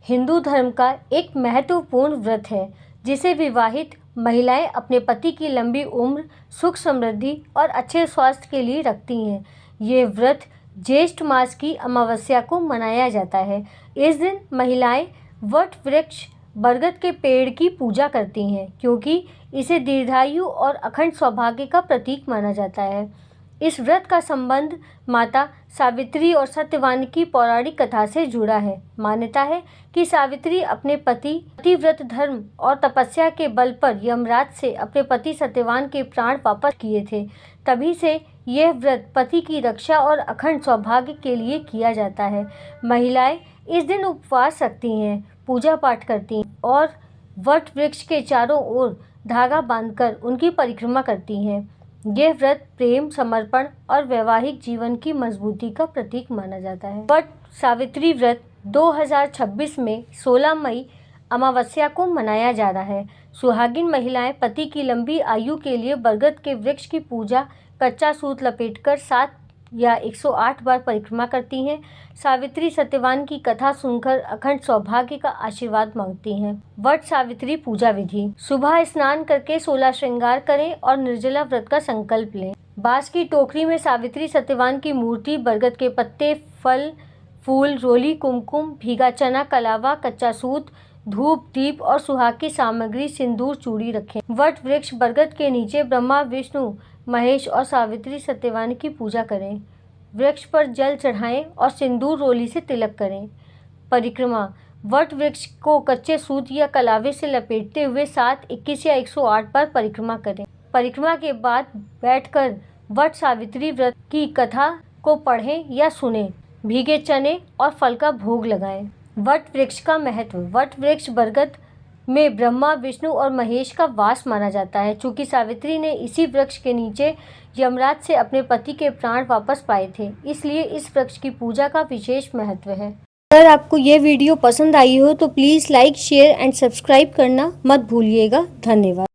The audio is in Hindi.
हिंदू धर्म का एक महत्वपूर्ण व्रत है जिसे विवाहित महिलाएं अपने पति की लंबी उम्र, सुख समृद्धि और अच्छे स्वास्थ्य के लिए रखती हैं। ये व्रत ज्येष्ठ मास की अमावस्या को मनाया जाता है। इस दिन महिलाएं वट वृक्ष बरगद के पेड़ की पूजा करती हैं क्योंकि इसे दीर्घायु और अखंड सौभाग्य का प्रतीक माना जाता है। इस व्रत का संबंध माता सावित्री और सत्यवान की पौराणिक कथा से जुड़ा है। मान्यता है कि सावित्री अपने पतिव्रत धर्म और तपस्या के बल पर यमराज से अपने पति सत्यवान के प्राण वापस किए थे। तभी से यह व्रत पति की रक्षा और अखंड सौभाग्य के लिए किया जाता है। महिलाएं इस दिन उपवास रखती हैं, पूजा पाठ करती हैं और वट वृक्ष के चारों ओर धागा बांधकर उनकी परिक्रमा करती हैं। यह व्रत प्रेम, समर्पण और वैवाहिक जीवन की मजबूती का प्रतीक माना जाता है। वट सावित्री व्रत 2026 में 16 मई अमावस्या को मनाया जा रहा है। सुहागिन महिलाएं पति की लंबी आयु के लिए बरगद के वृक्ष की पूजा, कच्चा सूत लपेटकर 7 या 108 बार परिक्रमा करती हैं। सावित्री सत्यवान की कथा सुनकर अखंड सौभाग्य का आशीर्वाद मांगती हैं। वट सावित्री पूजा विधि: सुबह स्नान करके 16 श्रृंगार करें और निर्जला व्रत का संकल्प लें। बांस की टोकरी में सावित्री सत्यवान की मूर्ति, बरगद के पत्ते, फल, फूल, रोली, कुमकुम, भीगा चना, कलावा, कच्चा सूत, धूप, दीप और सुहाग की सामग्री, सिंदूर, चूड़ी रखें। वट वृक्ष बरगद के नीचे ब्रह्मा, विष्णु, महेश और सावित्री सत्यवान की पूजा करें। वृक्ष पर जल चढ़ाएं और सिंदूर रोली से तिलक करें। परिक्रमा: वट वृक्ष को कच्चे सूत या कलावे से लपेटते हुए 7, 21 या 108 बार परिक्रमा करें। परिक्रमा के बाद बैठकर वट सावित्री व्रत की कथा को पढ़ें या सुनें। भीगे चने और फल का भोग लगाएं। वट वृक्ष का महत्व: वट वृक्ष बरगद में ब्रह्मा, विष्णु और महेश का वास माना जाता है। चूंकि सावित्री ने इसी वृक्ष के नीचे यमराज से अपने पति के प्राण वापस पाए थे, इसलिए इस वृक्ष की पूजा का विशेष महत्व है। अगर आपको ये वीडियो पसंद आई हो तो please like, share and subscribe करना मत भूलिएगा। धन्यवाद।